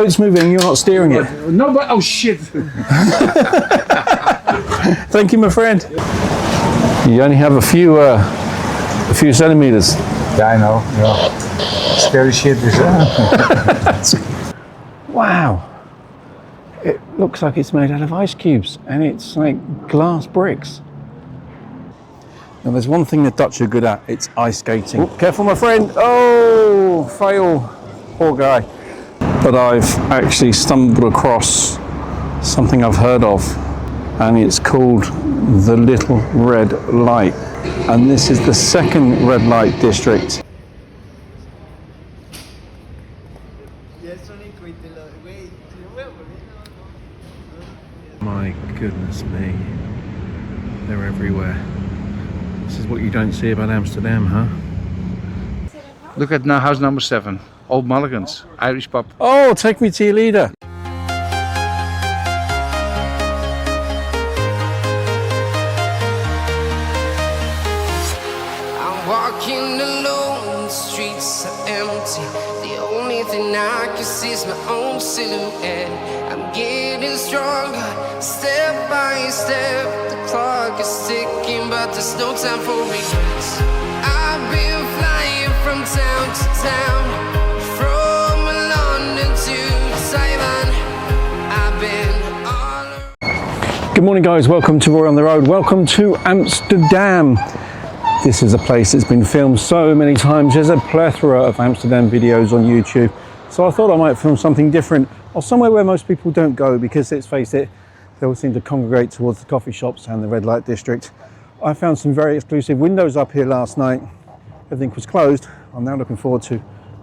It's moving, you're not steering it. No, but oh shit! Thank you, my friend. You only have a few centimeters. Yeah, I know. Yeah. Scary shit is it? Wow. It looks like it's made out of ice cubes, and it's like glass bricks. Now, there's one thing the Dutch are good at. It's ice skating. Oh, careful, my friend. Oh, fail. Poor guy. But I've actually stumbled across something I've heard of, and it's called the Little Red Light. And this is the second red light district. My goodness me, they're everywhere. This is what you don't see about Amsterdam, huh? Look at now house number 7. Old Mulligans, Irish pub. Oh, take me to your leader. I'm walking alone, the streets are empty. The only thing I can see is my own silhouette. I'm getting stronger, step by step. The clock is ticking, but there's no time for regrets. I've been flying from town to town, from London to Taiwan. I've been all around. Good morning, guys. Welcome to Roy on the Road. Welcome to Amsterdam. This is a place that's been filmed so many times. There's a plethora of Amsterdam videos on YouTube. So I thought I might film something different, or somewhere where most people don't go, because let's face it, they all seem to congregate towards the coffee shops and the red light district. I found some very exclusive windows up here last night. Everything was closed. I'm now looking forward to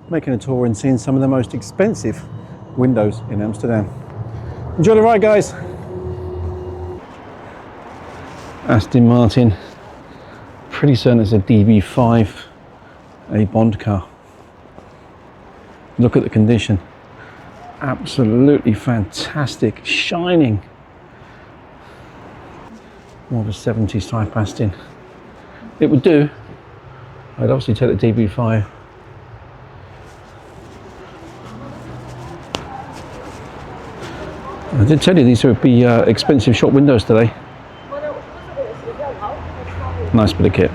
making a tour and seeing some of the most expensive windows in Amsterdam. Enjoy the ride, guys. Aston Martin. Pretty certain it's a DB5, a Bond car. Look at the condition. Absolutely fantastic, shining. More of a 70s type Aston. It would do. I'd obviously take the DB5. I did tell you these would be expensive shop windows today. Nice bit of kit.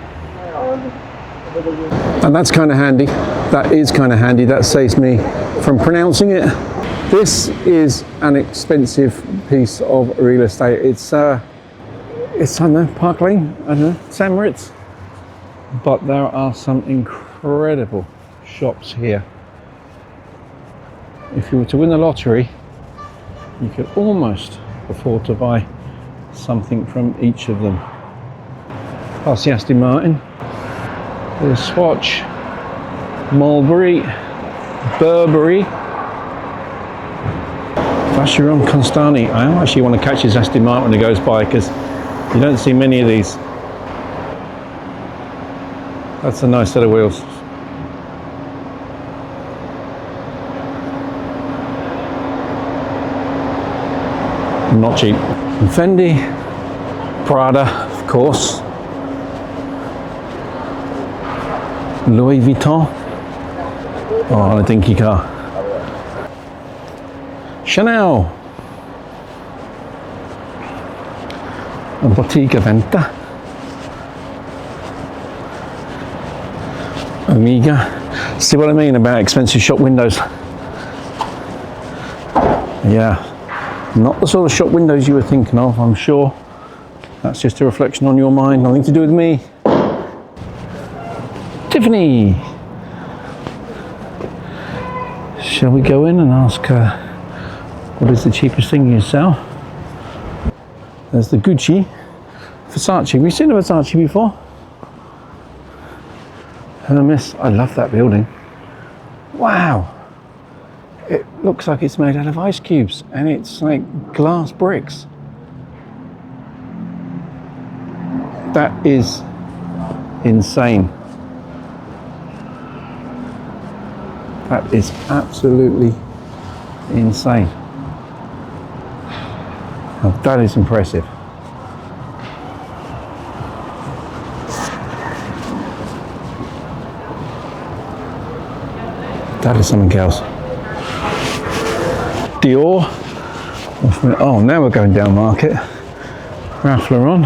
And that's kind of handy. That is kind of handy. That saves me from pronouncing it. This is an expensive piece of real estate. It's I don't know, Park Lane, I don't know, St. Moritz. But there are some incredible shops here. If you were to win the lottery, you could almost afford to buy something from each of them. Past the Aston Martin, there's Swatch, Mulberry, Burberry, Vacheron Constantini. I actually want to catch his Aston Martin when he goes by, because you don't see many of these. That's a nice set of wheels. Not cheap. And Fendi, Prada, of course. Louis Vuitton. Oh, a dinky car. Chanel. And Bottega Veneta. Omega. See what I mean about expensive shop windows? Yeah, not the sort of shop windows you were thinking of, I'm sure. That's just a reflection on your mind, nothing to do with me. Tiffany! Shall we go in and ask her what is the cheapest thing you sell? There's the Gucci. Versace, have you seen a Versace before? Hermés, I love that building. Wow! It looks like it's made out of ice cubes, and it's like glass bricks. That is insane. That is absolutely insane. Now that is impressive. That is something else. Dior. Oh, now we're going down market. Ralph Lauren.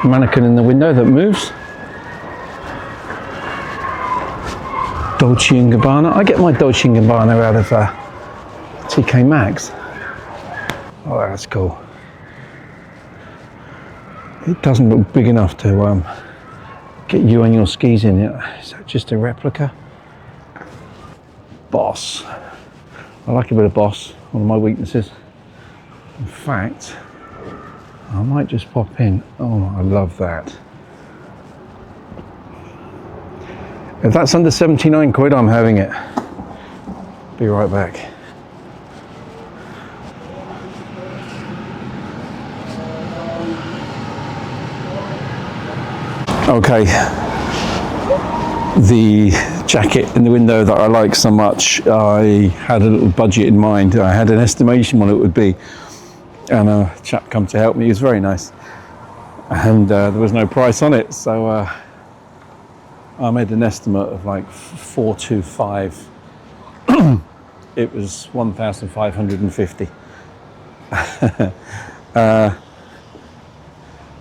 Mannequin in the window that moves. Dolce & Gabbana. I get my Dolce & Gabbana out of TK Maxx. Oh, that's cool. It doesn't look big enough to get you and your skis in it. Is that just a replica? Boss. I like a bit of Boss, one of my weaknesses. In fact, I might just pop in. Oh, I love that. If that's under 79 quid, I'm having it. Be right back. Okay, the jacket in the window that I like so much, I had a little budget in mind. I had an estimation what it would be, and a chap come to help me. He was very nice, and there was no price on it, so I made an estimate of like 425. It was 1,550.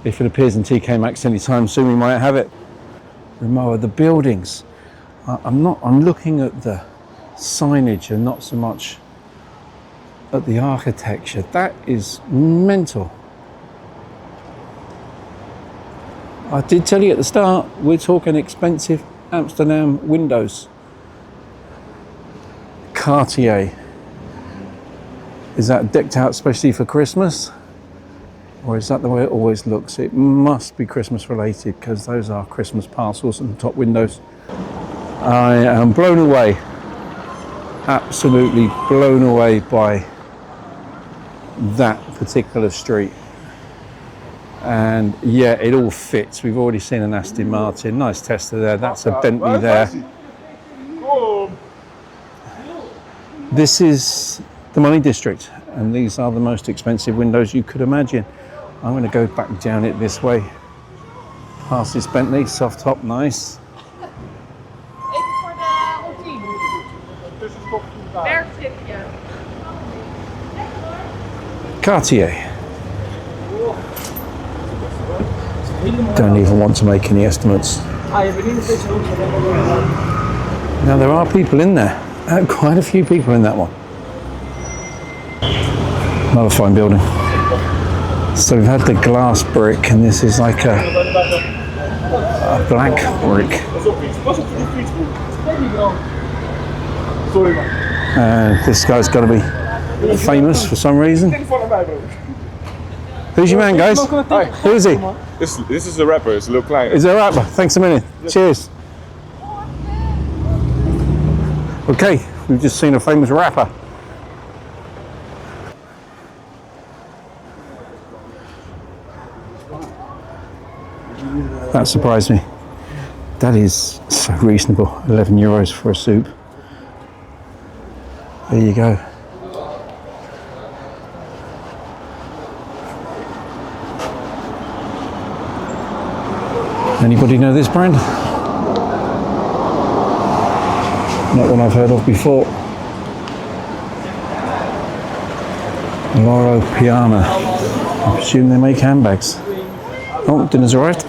If it appears in TK Maxx anytime soon, we might have it. Remote the buildings. I'm looking at the signage and not so much at the architecture. That is mental. I did tell you at the start, we're talking expensive Amsterdam windows. Cartier. Is that decked out especially for Christmas? Or is that the way it always looks? It must be Christmas related, because those are Christmas parcels and top windows. I am blown away, absolutely blown away by that particular street. And yeah, it all fits. We've already seen an Aston Martin, nice Tesla there, that's a Bentley there. This is the Money District, and these are the most expensive windows you could imagine. I'm going to go back down it this way, past this Bentley, soft top, nice. Cartier. Don't even want to make any estimates. Now there are people in there, quite a few people in that one. Another fine building. So we've had the glass brick, and this is like a black brick. This guy's got to be famous for some reason. Who's your man, guys? Hi. Who is he? This is a rapper, it's a little client. Is there a rapper? Thanks a million. Cheers. Okay, we've just seen a famous rapper. That surprised me. That is so reasonable. 11 euros for a soup. There you go. Anybody know this brand? Not one I've heard of before. Loro Piana. I presume they make handbags. Oh, dinner's arrived.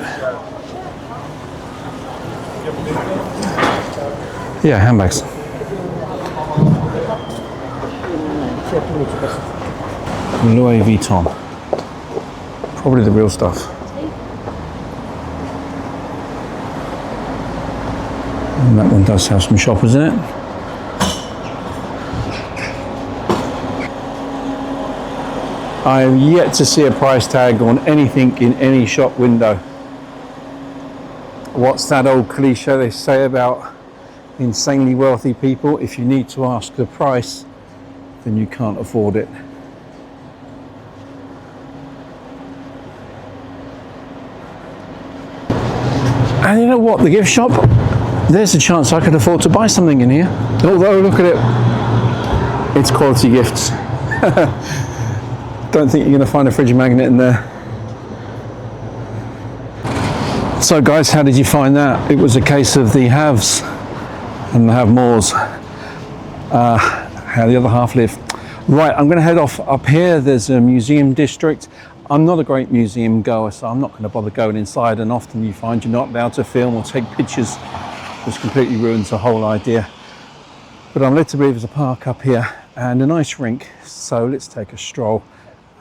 Yeah, handbags. Louis Vuitton. Probably the real stuff. And that one does have some shoppers in it. I have yet to see a price tag on anything in any shop window. What's that old cliche they say about insanely wealthy people? If you need to ask the price, then you can't afford it. And you know what, the gift shop, there's a chance I could afford to buy something in here. Although, look at it, it's quality gifts. Don't think you're going to find a fridge magnet in there. So guys, how did you find that? It was a case of the haves and the have-mores. how the other half live. Right, I'm going to head off up here. There's a museum district. I'm not a great museum goer, so I'm not going to bother going inside, and often you find you're not allowed to film or take pictures, which completely ruins the whole idea. But I'm led to believe there's a park up here and a nice rink, so let's take a stroll.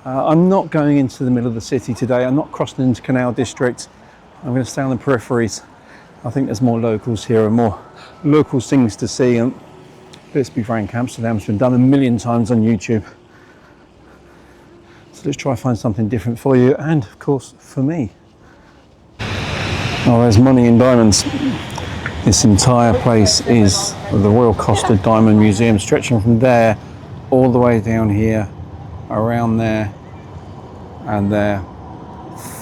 I'm not going into the middle of the city today. I'm not crossing into Canal District. I'm going to stay on the peripheries. I think there's more locals here and more local things to see. And let's be frank, Amsterdam's been done a million times on YouTube. So let's try and find something different for you and, of course, for me. Oh, there's money in diamonds. This entire place is the Royal Costa Diamond Museum, stretching from there all the way down here, around there and there.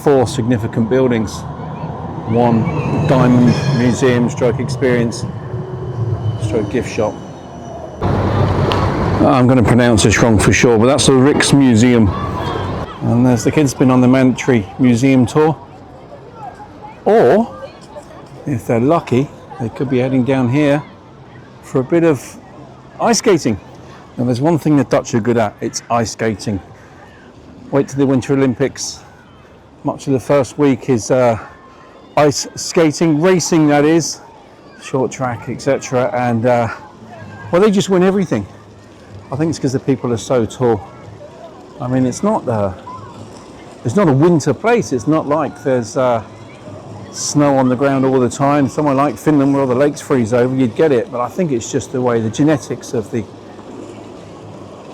4 significant buildings. 1 diamond museum stroke experience stroke gift shop. I'm going to pronounce this wrong for sure, but that's the Rijksmuseum. And there's the kids been on the mandatory museum tour. Or, if they're lucky, they could be heading down here for a bit of ice skating. Now there's one thing the Dutch are good at, it's ice skating. Wait till the Winter Olympics. Much of the first week is ice skating, racing that is, short track, etc. And well, they just win everything. I think it's because the people are so tall. I mean, it's not a winter place. It's not like there's snow on the ground all the time. Somewhere like Finland where all the lakes freeze over, you'd get it. But I think it's just the way, the genetics of the...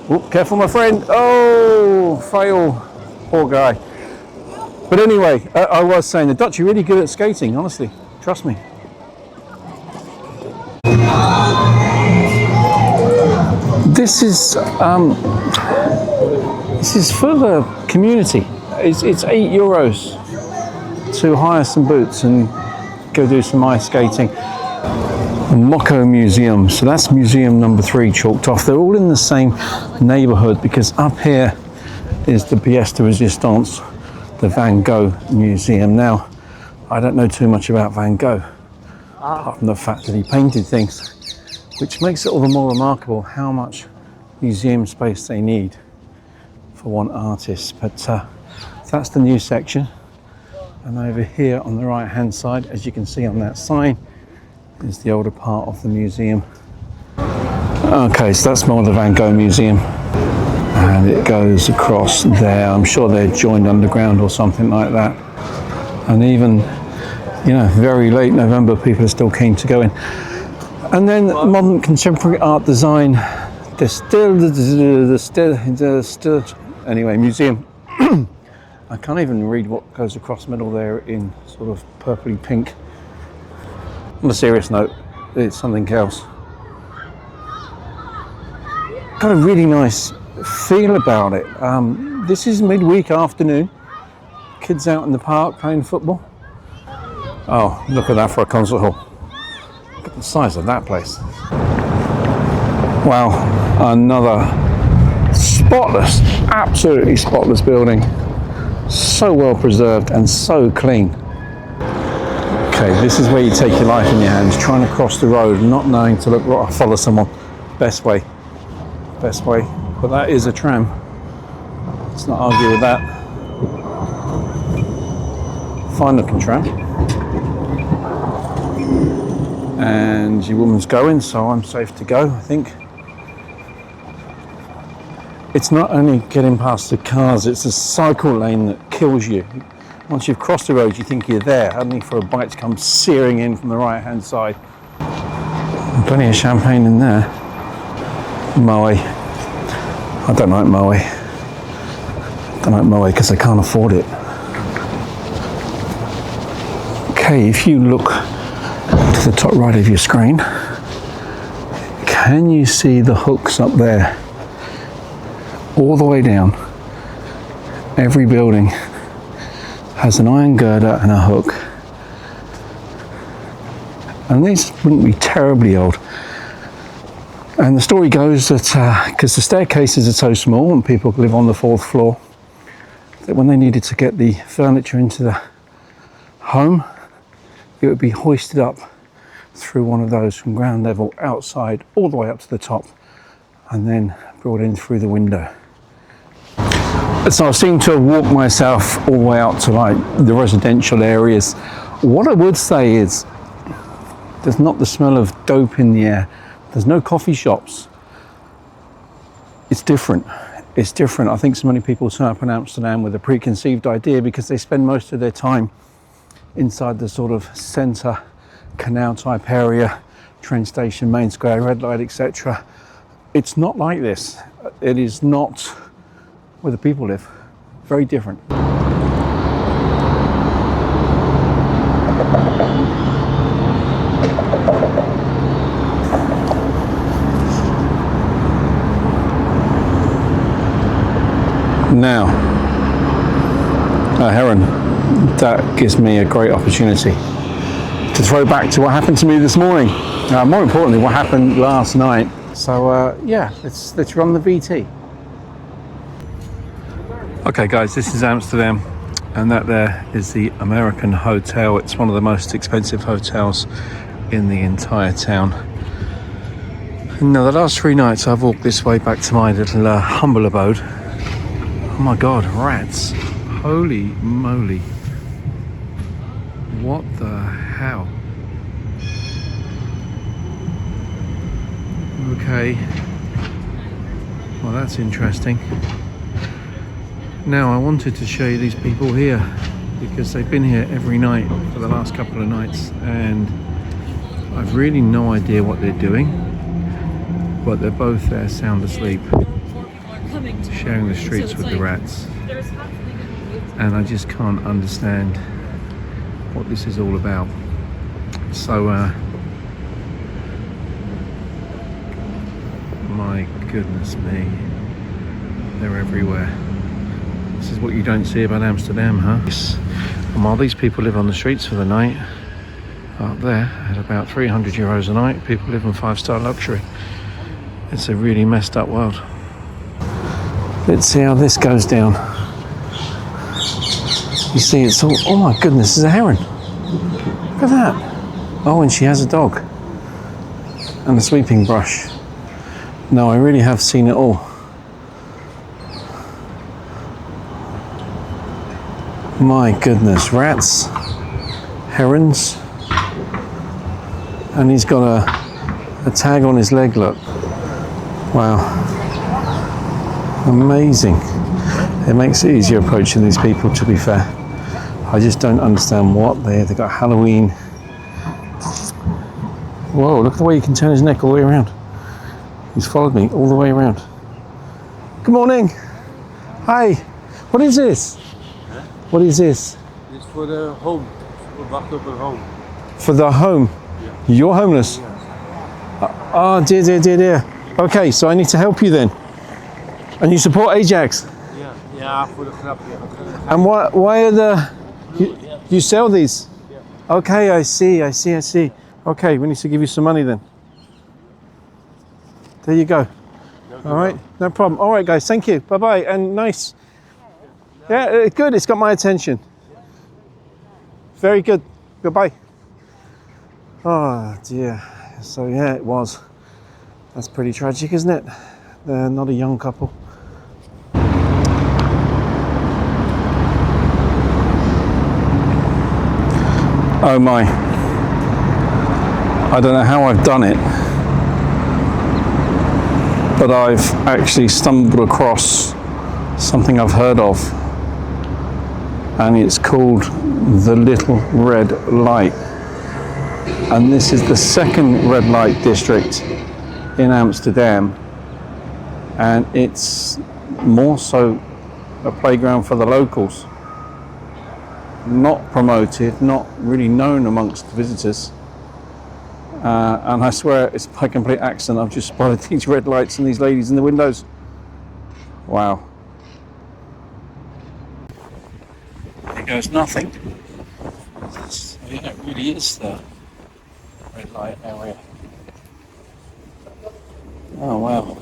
Oh, careful my friend. Oh, fail. Poor guy. But anyway, I was saying the Dutch are really good at skating, honestly. Trust me. This is for the community. It's €8 to hire some boots and go do some ice skating. Moco Museum, so that's museum number 3 chalked off. They're all in the same neighborhood because up here is the pièce de résistance, the Van Gogh Museum. Now, I don't know too much about Van Gogh, apart from the fact that he painted things, which makes it all the more remarkable how much museum space they need for one artist. But that's the new section. And over here on the right hand side, as you can see on that sign, is the older part of the museum. Okay, so that's more of the Van Gogh Museum. And it goes across there. I'm sure they're joined underground or something like that. And even, you know, very late November, people are still keen to go in. And then modern contemporary art design, anyway, museum. I can't even read what goes across the middle there in sort of purpley pink. On a serious note, it's something else. Got a really nice feel about it. This is midweek afternoon. Kids out in the park playing football. Oh, look at that for a concert hall. Look at the size of that place. Wow, another spotless, absolutely spotless building. So well preserved and so clean. Okay, this is where you take your life in your hands, trying to cross the road, not knowing to look right, follow someone. Best way. But that is a tram. Let's not argue with that. Fine looking tram. And your woman's going, so I'm safe to go, I think. It's not only getting past the cars, it's a cycle lane that kills you. Once you've crossed the road, you think you're there, only for a bike to come searing in from the right-hand side. Plenty of champagne in there. Moe. I don't like Moe. Because I can't afford it. Okay, if you look to the top right of your screen, can you see the hooks up there? All the way down. Every building has an iron girder and a hook. And these wouldn't be terribly old. And the story goes that because the staircases are so small and people live on the 4th floor, that when they needed to get the furniture into the home, it would be hoisted up through one of those from ground level outside all the way up to the top. and then brought in through the window. So I seem to have walked myself all the way out to like the residential areas. What I would say is there's not the smell of dope in the air. There's no coffee shops. It's different. It's different. I think so many people turn up in Amsterdam with a preconceived idea because they spend most of their time inside the sort of centre canal type area, train station, main square, red light, etc. It's not like this. It is not where the people live. Very different. Now, a heron, that gives me a great opportunity to throw back to what happened to me this morning. More importantly, what happened last night. So yeah, let's run the VT. Okay guys, this is Amsterdam, and that there is the American Hotel. It's one of the most expensive hotels in the entire town. And now the last 3 nights I've walked this way back to my little humble abode. Oh my god, rats. Holy moly. What the hell? Okay. Well, that's interesting. Now, I wanted to show you these people here because they've been here every night for the last couple of nights, and I've really no idea what they're doing, but they're both there sound asleep, sharing the streets with the rats, and I just can't understand what this is all about. So my goodness me, they're everywhere. This is what you don't see about Amsterdam, huh? And while these people live on the streets for the night, up there at about €300 a night, people live in 5-star luxury. It's a really messed up world. Let's see how this goes down. You see, it's all, oh my goodness, there's a heron. Look at that. Oh, and she has a dog and a sweeping brush. No, I really have seen it all. My goodness, rats, herons, and he's got a tag on his leg, look. Wow. Amazing. It makes it easier approaching these people, to be fair. I just don't understand what they've got Halloween. Whoa, look at the way he can turn his neck all the way around. He's followed me all the way around. Good morning. Hi. What is this? What is this? It's for the home. Wacht op een home. For the home? Yeah. You're homeless? Yeah. Oh, dear. Okay, so I need to help you then. And you support Ajax? Yeah, yeah, voor de grap. Yeah. And why are the... You sell these? Yeah. Okay, I see. Okay, we need to give you some money then. There you go. All right, no problem. All right, guys, thank you. Bye-bye, and nice. Yeah, good, it's got my attention. Very good. Goodbye. Oh, dear. So, yeah, it was. That's pretty tragic, isn't it? They're not a young couple. Oh my. I don't know how I've done it, but I've actually stumbled across something I've heard of, and it's called the Little Red Light. And this is the second red light district in Amsterdam, and it's more so a playground for the locals. Not promoted, not really known amongst visitors. And I swear it's by complete accident I've just spotted these red lights and these ladies in the windows. Wow. There goes nothing. So yeah, it really is the red light area. Oh wow.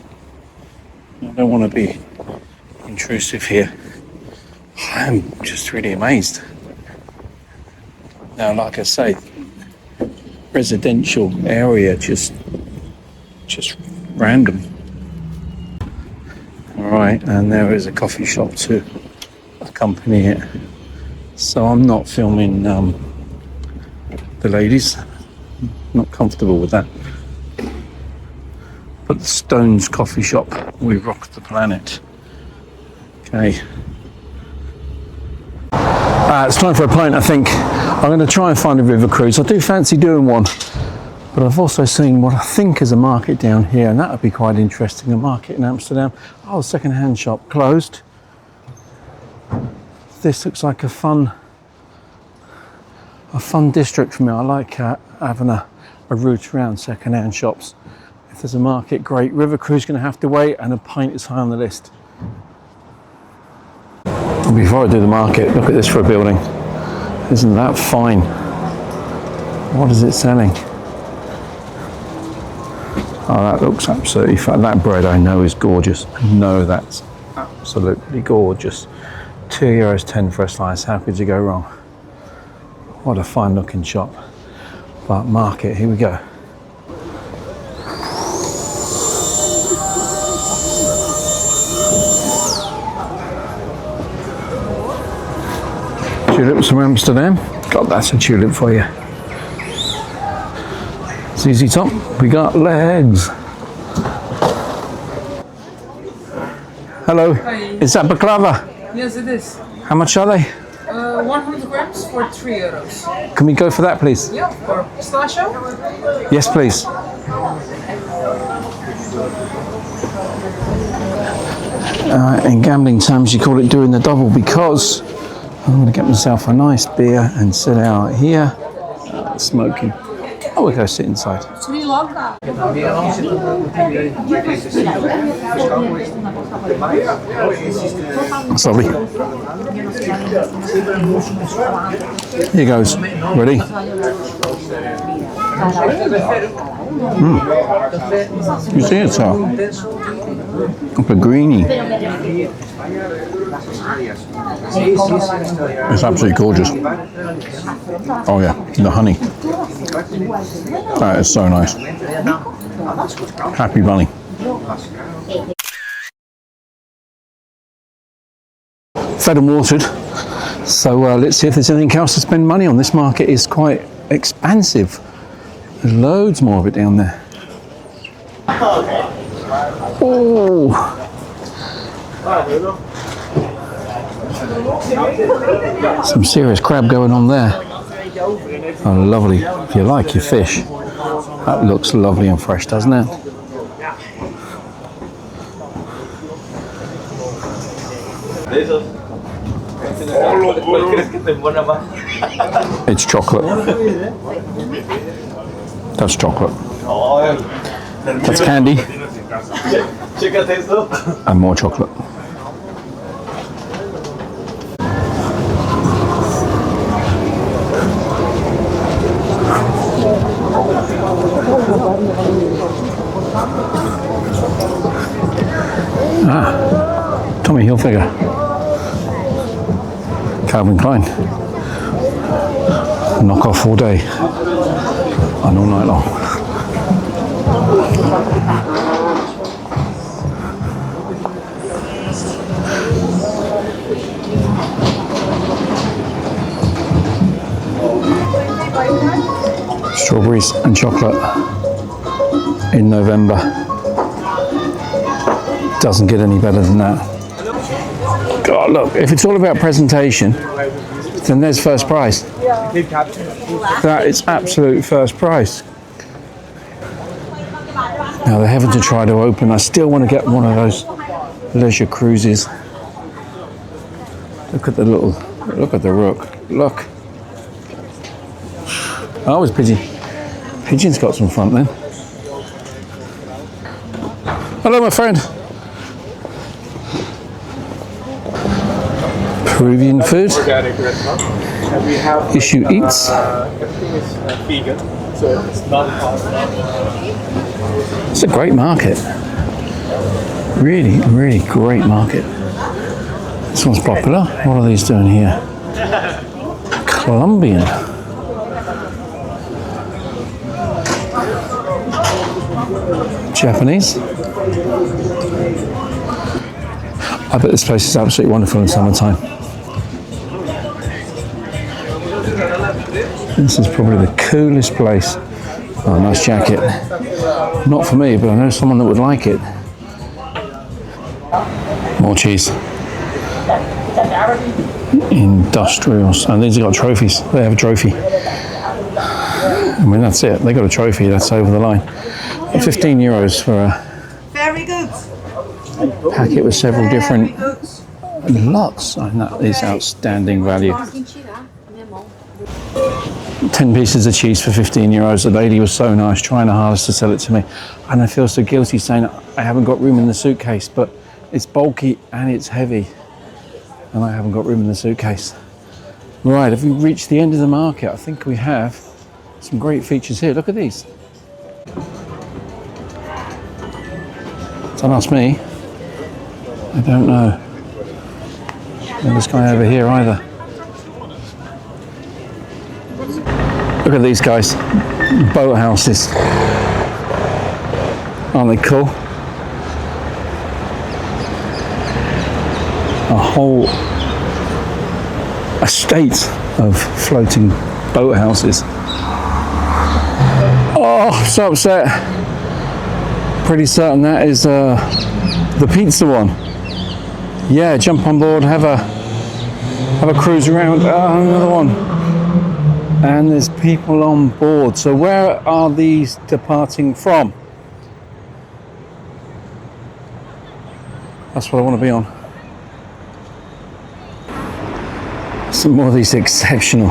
I don't want to be intrusive here. I'm just really amazed. Now, like I say, residential area, just random. All right, and there is a coffee shop to accompany it. So I'm not filming the ladies. Not comfortable with that. But the Stones coffee shop, we rock the planet. Okay. It's time for a pint, I think. I'm going to try and find a river cruise. I do fancy doing one. But I've also seen what I think is a market down here, and that would be quite interesting, a market in Amsterdam. Oh, second-hand shop, closed. This looks like a fun district for me. I like having a route around second-hand shops. If there's a market, great. River cruise going to have to wait, and a pint is high on the list. Before I do the market, look at this for a building. Isn't that fine? What is it selling? Oh, that looks absolutely fun. That bread I know is gorgeous. I know that's absolutely gorgeous. €2.10 for a slice. How could you go wrong? What a fine looking shop. But market, here we go. Tulips from Amsterdam. God, that's a tulip for you. ZZ Top, we got legs. Hello. Hi. Is that baklava? Yes, it is. How much are they? 100 grams for €3. Can we go for that, please? Yeah, for pistachio. Yes, please. In gambling terms, you call it doing the double, because I'm going to get myself a nice beer and sit out here smoking. Oh, we'll go sit inside. That's lovely. Here goes. Ready? You see it, so? Like a greenie. It's absolutely gorgeous. Oh yeah, the honey. That is so nice. Happy bunny. Fed and watered. So let's see if there's anything else to spend money on. This market is quite expansive. There's loads more of it down there. Oh. Some serious crab going on there. Oh, lovely. If you like your fish, that looks lovely and fresh, doesn't it? It's chocolate. That's chocolate. That's candy. And more chocolate. Tommy Hilfiger. Calvin Klein. Knock off all day and all night long. Strawberries and chocolate in November. Doesn't get any better than that. God, look, if it's all about presentation, then there's first price. That is absolute first price. Now they're having to try to open. I still want to get one of those leisure cruises. Look at the look at the rook. Look. Oh, it's Pigeon. Pigeon's got some front then. Hello, my friend. Peruvian food. Organic restaurant. And we have Issue Eats. everything is vegan, so it's not pasta. It's a great market. Really, really great market. This one's popular. What are these doing here? Colombian. Japanese. I bet this place is absolutely wonderful in summertime. This is probably the coolest place. Oh, nice jacket. Not for me, but I know someone that would like it. More cheese. Industrials. And these have got trophies. They have a trophy. I mean, that's it. They got a trophy. That's over the line. 15 euros for a Very good. packet with several different lots. And that is outstanding value. 10 pieces of cheese for 15 euros. The lady was so nice, trying her hardest to sell it to me. And I feel so guilty saying I haven't got room in the suitcase, but it's bulky and it's heavy. And I haven't got room in the suitcase. Right, have we reached the end of the market? I think we have. Some great features here. Look at these. Don't ask me. I don't know. And this guy over here either. Look at these guys. Boat houses. Aren't they cool? A whole estate of floating boat houses. Oh, I'm so upset. Pretty certain that is the pizza one. Yeah, jump on board, have a cruise around. Another one. And there's people on board. So where are these departing from? That's what I want to be on. Some more of these exceptional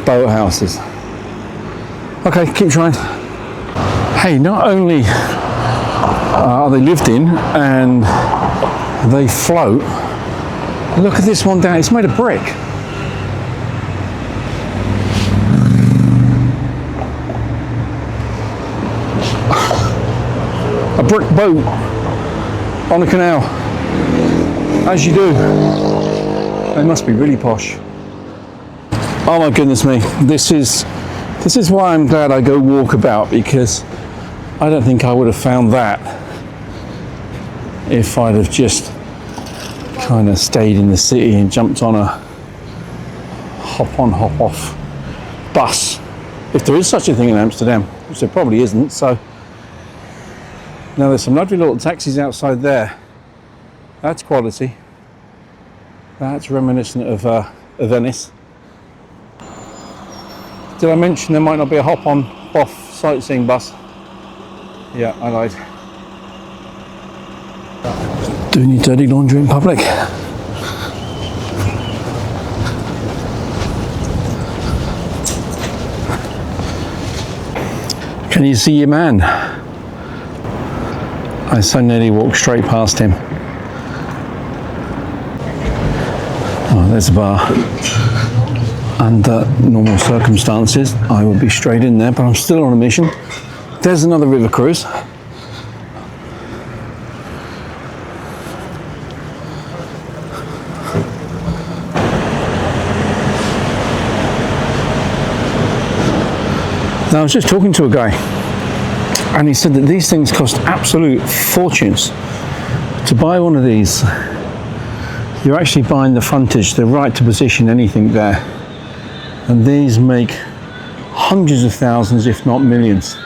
boat houses. Okay, keep trying. Hey, not only are they lived in and they float, look at this one down. It's made of brick. A brick boat on a canal, as you do. They must be really posh. Oh my goodness me, this is why I'm glad I go walkabout, because I don't think I would have found that if I'd have just kind of stayed in the city and jumped on a hop on, hop off bus. If there is such a thing in Amsterdam, which there probably isn't. So now there's some lovely little taxis outside there. That's quality. That's reminiscent of Venice. Did I mention there might not be a hop on, off sightseeing bus? Yeah, I lied. Doing your dirty laundry in public. Can you see your man? I so nearly walked straight past him. Oh, there's a bar. Under normal circumstances, I would be straight in there, but I'm still on a mission. There's another river cruise. Now, I was just talking to a guy, and he said that these things cost absolute fortunes. To buy one of these, you're actually buying the frontage, the right to position anything there. And these make hundreds of thousands, if not millions.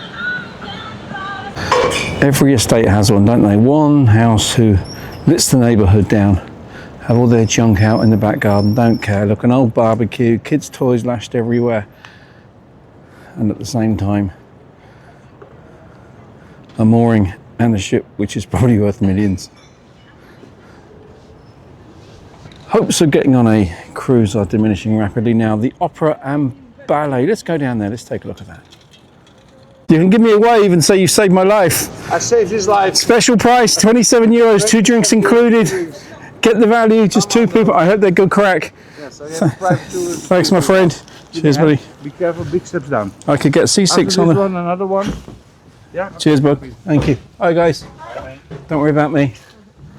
Every estate has one, don't they? One house who lets the neighbourhood down, have all their junk out in the back garden, don't care. Look, an old barbecue, kids' toys lashed everywhere. And at the same time, a mooring and a ship which is probably worth millions. Hopes of getting on a cruise are diminishing rapidly now. The opera and ballet. Let's go down there. Let's take a look at that. You can give me a wave and say you saved my life. I saved his life. Special price, 27 euros, 2 drinks included. Get the value, just 2 people. I hope they're good crack. Yes, I have price to Thanks, my friend. Cheers, buddy. Be careful, big steps down. I could get C6 After on this the... one, another one. Yeah. Cheers, bud. Thank you. Hi, guys. Don't worry about me.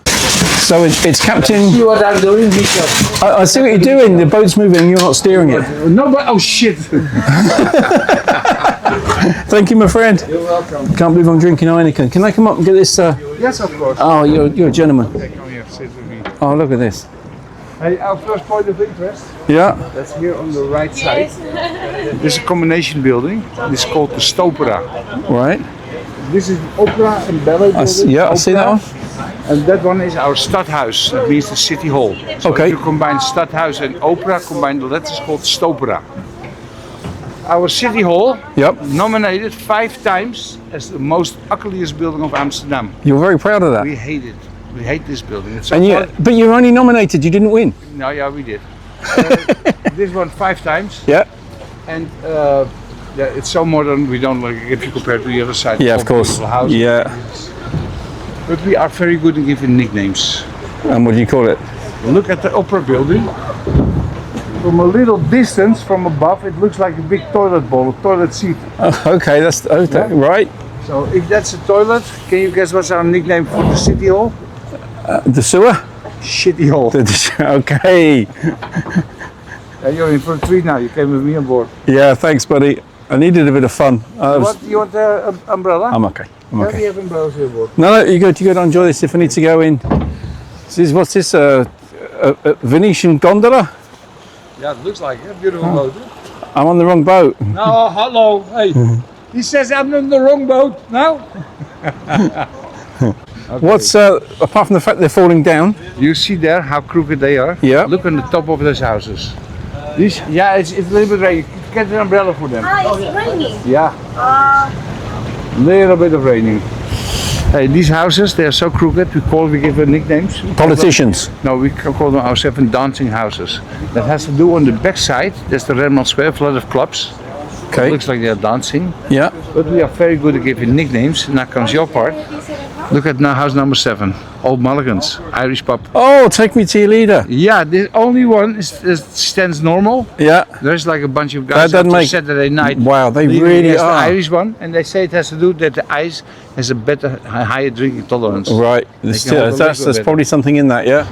So it's Captain... See what I'm doing, Michel? I see what you're doing. The boat's moving, you're not steering it. No, but oh shit! Thank you, my friend. You're welcome. Can't believe I'm drinking Heineken. Can I come up and get this? Yes, of course. Oh, you're a gentleman. Okay, come here, sit with me. Oh, look at this. Hey, our first point of interest, Yeah. that's here on the right side. This is a combination building. This is called the Stopera. Right. This is opera and ballet building. Yeah, I see that one. And that one is our stadhuis. That means the city hall. So Okay. if you combine stadhuis and opera, combine the letters, called Stopera. Our city hall Yep. nominated 5 times as the most ugliest building of Amsterdam. You're very proud of that. We hate it. We hate this building. It's so And but you're only nominated. You didn't win. No, yeah, we did. This one 5 times, Yeah. and yeah, it's so modern. We don't like if you compare to the other side. Yeah, all of course. beautiful houses. Yeah. But we are very good at giving nicknames. And what do you call it? Look at the opera building. From a little distance, from above, it looks like a big toilet bowl, a toilet seat. Oh, okay, that's okay. Right. So if that's a toilet, can you guess what's our nickname for the city hall? The sewer. Shitty hall. Okay. You're in for a treat now. You came with me on board. Yeah. Thanks, buddy. I needed a bit of fun. What? You want an umbrella? I'm okay. I'm Yeah, okay. we have umbrellas here aboard. No, you go. You go to enjoy this. If I need to go in, what's this? A Venetian gondola? Yeah, it looks like a beautiful boat. I'm on the wrong boat. No, hello. Hey. He says I'm on the wrong boat now. Okay. What's apart from the fact they're falling down? You see there how crooked they are? Yeah. Look on the top of those houses. These, yeah, it's a little bit rainy. Get an umbrella for them. It's raining. Yeah. Little bit of raining. Hey, these houses, they are so crooked, we give them nicknames. Politicians. No, we call them our 7 dancing houses. That has to do on the back side, there's the Rembrandts Square, a lot of clubs. Okay. It looks like they are dancing. Yeah. But we are very good at giving nicknames. Now comes your part. Look at now house number 7, Old Mulligan's, Irish pub. Oh, take me to your leader. Yeah, the only one stands normal. Yeah. There's like a bunch of guys That doesn't after make- Saturday night. Wow, they leaving really against are. the Irish one, and they say it has to do that the ice has a better, higher drinking tolerance. Right. can hold the That's liquor better. probably something in that. Yeah.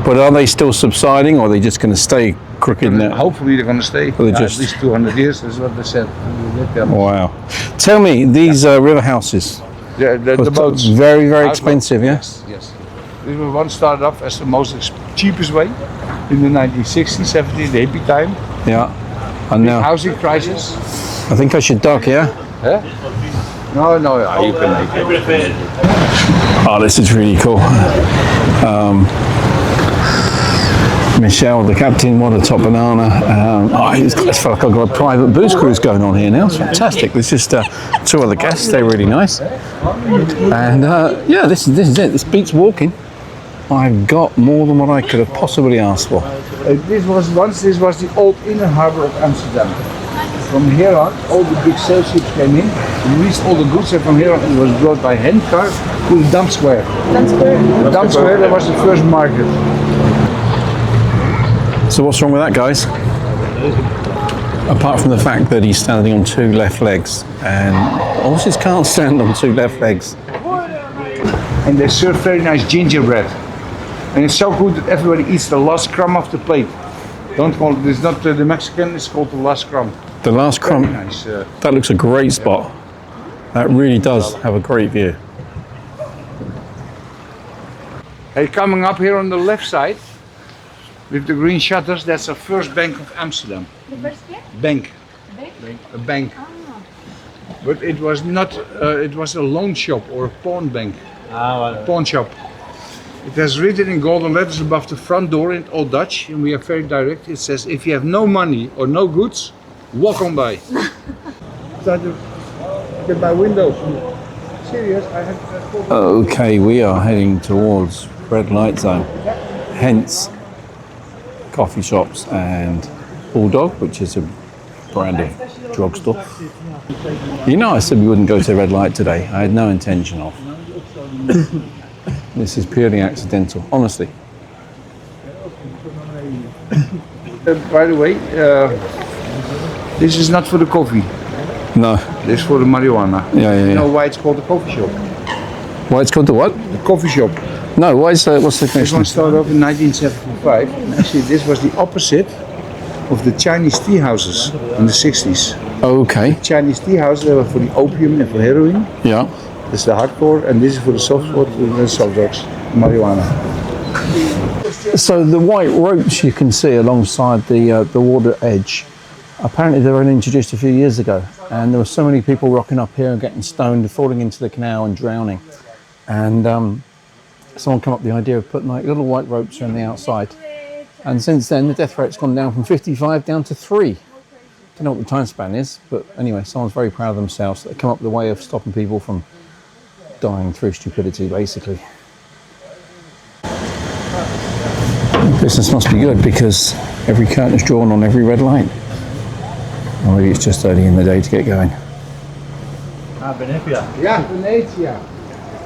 But are they still subsiding, or are they just going to stay crooked now? Hopefully they're going to stay Well, they at just- least 200 years. That's what they said. Wow. Tell me, these river houses. The boats. Very, very Houseboats. expensive. Yeah. Yes. This was one started off as the most cheapest way in the 1960s, 70s, the hippie time. Yeah. And now Housing crisis. I think I should duck. Yeah. Huh? No, you can make it. Oh, this is really cool. Michelle, the captain, what a top banana. It's felt like I've got a private booze cruise going on here now. It's fantastic. There's just 2 other guests. They're really nice. And yeah, this is it. This beats walking. I've got more than what I could have possibly asked for. This was the old inner harbor of Amsterdam. From here on, all the big sail ships came in, released all the goods, and from here on it was brought by hand car to the Dam Square. The Dam Square, that was the first market. So what's wrong with that, guys? Apart from the fact that he's standing on 2 left legs, and horses can't stand on 2 left legs. And they serve very nice gingerbread. And it's so good that everybody eats the last crumb off the plate. Don't call it, it's not the Mexican, it's called the last crumb. The last Very crumb. nice. That looks a great spot. That really does have a great view. Hey, coming up here on the left side, with the green shutters, that's the first bank of Amsterdam. The first place? Bank. Bank? A bank. But it was not, it was a loan shop or a pawn bank. Pawn shop. It has written in golden letters above the front door in Old Dutch, and we are very direct. It says, if you have no money or no goods, walk on by. Try to get my windows. Serious, I have. Okay, we are heading towards red light zone. Hence, coffee shops and Bulldog, which is a brand of drugstore. You know, I said we wouldn't go to red light today. I had no intention of. This is purely accidental, honestly. By the way, this is not for the coffee. No. This is for the marijuana. Yeah. You know why it's called a coffee shop? Why it's called the what? The coffee shop. No, why is what's the This connection? one started off in 1975. Actually, this was the opposite of the Chinese tea houses in the 60s. Okay. Chinese tea house, they were for the opium and for heroin. Yeah. This is the hardcore, and this is for the soft drugs, marijuana. So the white ropes you can see alongside the water edge, apparently they were only introduced a few years ago, and there were so many people rocking up here and getting stoned, falling into the canal and drowning. And someone came up with the idea of putting like little white ropes around the outside. And since then, the death rate's gone down from 55 down to 3. Don't know what the time span is, but anyway, someone's very proud of themselves. They come up with a way of stopping people from dying through stupidity, basically. Business must be good because every curtain is drawn on every red light. Or maybe it's just early in the day to get going. Venezia. Yeah, Venezia.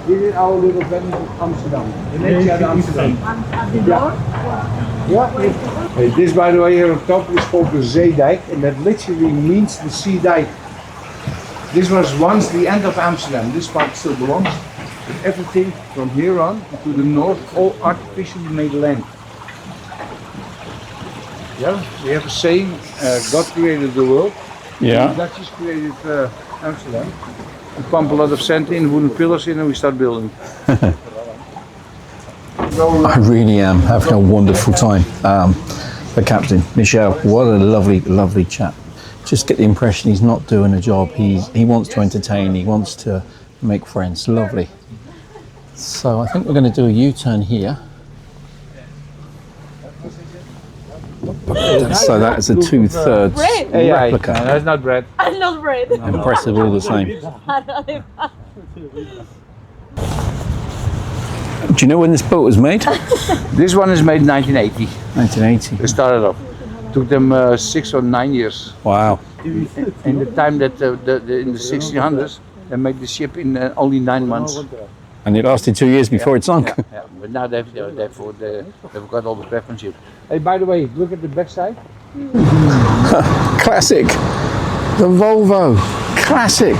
This is our little venue in Amsterdam. Venezia, Amsterdam. Yeah. Hey, this, by the way, here on top is called the Zeedijk, and that literally means the sea dike. This was once the end of Amsterdam. This part still belongs. But everything from here on to the north, all artificially made land. Yeah, we have a saying, God created the world. Yeah. The Dutchies created Amsterdam. We pump a lot of sand in, wooden pillars in, and we start building. I really am having a wonderful time. The captain, Michel, what a lovely, lovely chap. Just get the impression he's not doing a job. He wants to entertain, he wants to make friends. Lovely. So I think we're going to do a U-turn here. So that is a 2/3 replica. No, that's not bread. I'm not bread. Impressive all the same. Do you know when this boat was made? This one is made in 1980. 1980. They started off. Took them 6 or 9 years. Wow. In the time that in the 1600s, they made the ship in only 9 months. And it lasted 2 years before it sunk. Yeah. But now they've got all the craftsmanship. Hey, by the way, look at the back side. Classic. The Volvo. Classic.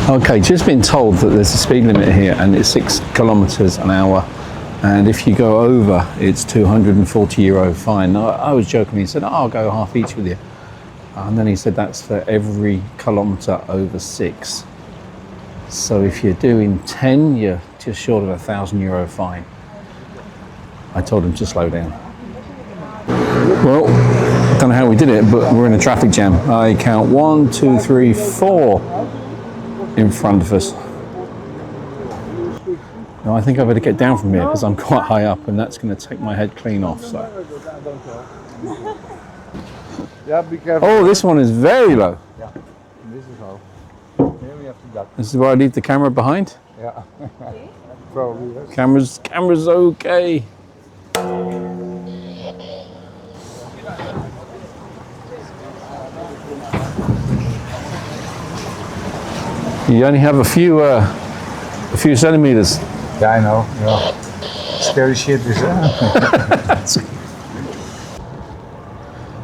Okay, just been told that there's a speed limit here and it's 6 kilometers an hour. And if you go over, it's €240 fine. Now, I was joking, he said, oh, I'll go half each with you. And then he said that's for every kilometre over 6. So if you're doing 10, you're just short of €1,000 fine. I told him to slow down. Well, I don't know how we did it, but we're in a traffic jam. I count 1, 2, 3, 4 in front of us. Now I think I better get down from here because I'm quite high up and that's going to take my head clean off. So. Yeah, be careful. Oh, this one is very low. Yeah, this is how. Here we have to duck. This is where I leave the camera behind. Yeah, probably. Yes. Camera's okay. You only have a few centimeters. Yeah, I know. Yeah. Scary shit is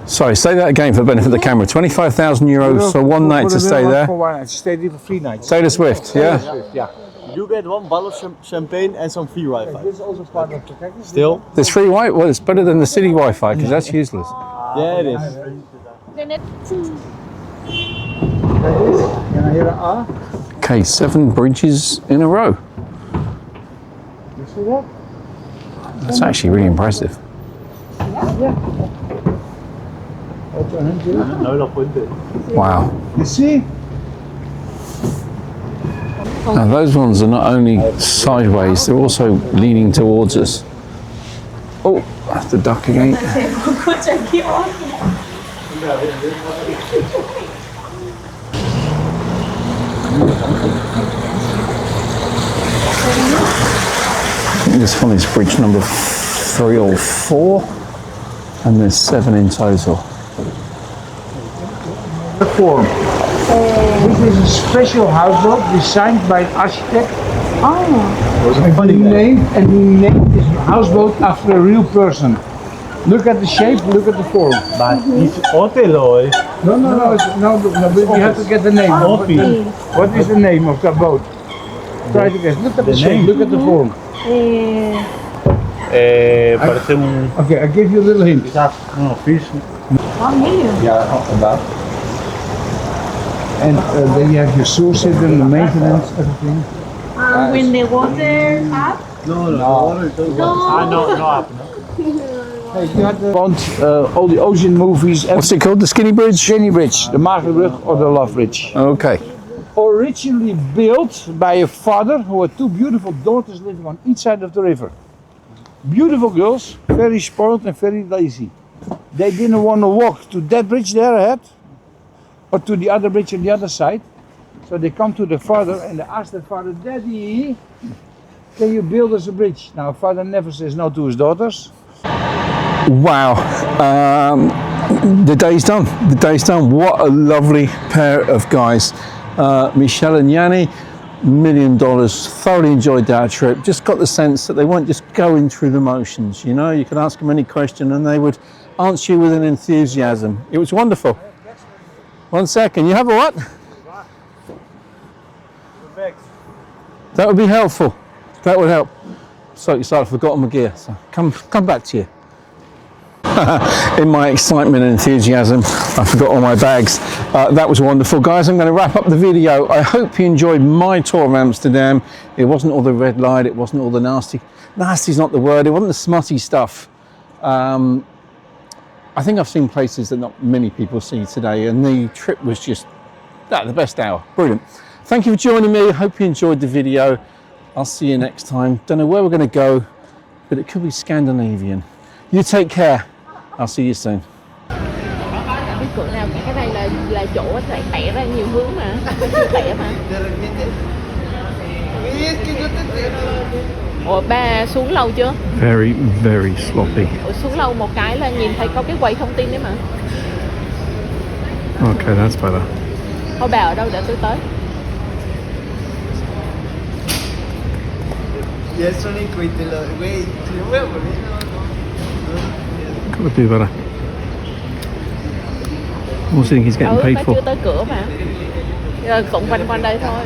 Sorry, say that again for the benefit of the camera. €25,000 for one night to stay there. For 1 night. Stay there for 3 nights. Taylor Swift, yeah? Yeah. You get 1 bottle of champagne and some free Wi-Fi. This is also part of the package. Still? There's free Wi-Fi. Well, it's better than the city Wi-Fi because that's useless. Yeah, it is. Can I hear an A? Okay, 7 bridges in a row. You see that? That's actually really impressive. Wow. You see? Now those ones are not only sideways, they're also leaning towards us. Oh, I have to duck again. I think this one is bridge number 3 or 4, and there's 7 in total. The form. This is a special houseboat designed by an architect. And he named this houseboat after a real person. Look at the shape, look at the form. But it's hotel or? No, but you have to get the name. What is the name of that boat? Try to guess. Look at the shape, look at the form. Parece un... Okay, I give you a little hint. No, fish. 1 million. Yeah, about. And then you have your source system, the maintenance, everything. When the water up. No, no up, no. Hey, you had the Bond, all the ocean movies. What's it called? The Skinny Bridge? Skinny Bridge, the Maagdenbrug or the Love Bridge. Okay. Originally built by a father who had two beautiful daughters living on each side of the river. Beautiful girls, very spoiled and very lazy. They didn't want to walk to that bridge there ahead or to the other bridge on the other side. So they come to the father and they ask the father, Daddy, can you build us a bridge? Now father never says no to his daughters. Wow. The day's done. The day's done. What a lovely pair of guys. Michelle and Yanni, $1 million. Thoroughly enjoyed that trip. Just got the sense that they weren't just going through the motions. You know, you could ask them any question and they would answer you with an enthusiasm. It was wonderful. 1 second. You have a what? That would be helpful. That would help. So excited, I forgot my gear. So come back to you. In my excitement and enthusiasm, I forgot all my bags. That was wonderful. Guys, I'm going to wrap up the video. I hope you enjoyed my tour of Amsterdam. It wasn't all the red light, it wasn't all the nasty's not the word, it wasn't the smutty stuff. I think I've seen places that not many people see today, and the trip was just the best hour. Brilliant. Thank you for joining me. I hope you enjoyed the video. I'll see you next time. Don't know where we're going to go, but it could be Scandinavian. You take care. I'll see you soon. Biết cửa nào, cái này là chỗ lại tẻ ra nhiều hướng mà, tẻ mà. Ủa ba xuống lâu chưa? Very, very sloppy. Ủa, xuống lâu một cái là nhìn thấy có cái quầy thông tin đấy mà. Okay, that's better. Thôi bà ở đâu để tôi tới? Could do better. Also think he's getting paid Bà for. chưa tới cửa mà. Giờ cũng quanh quanh đây thôi.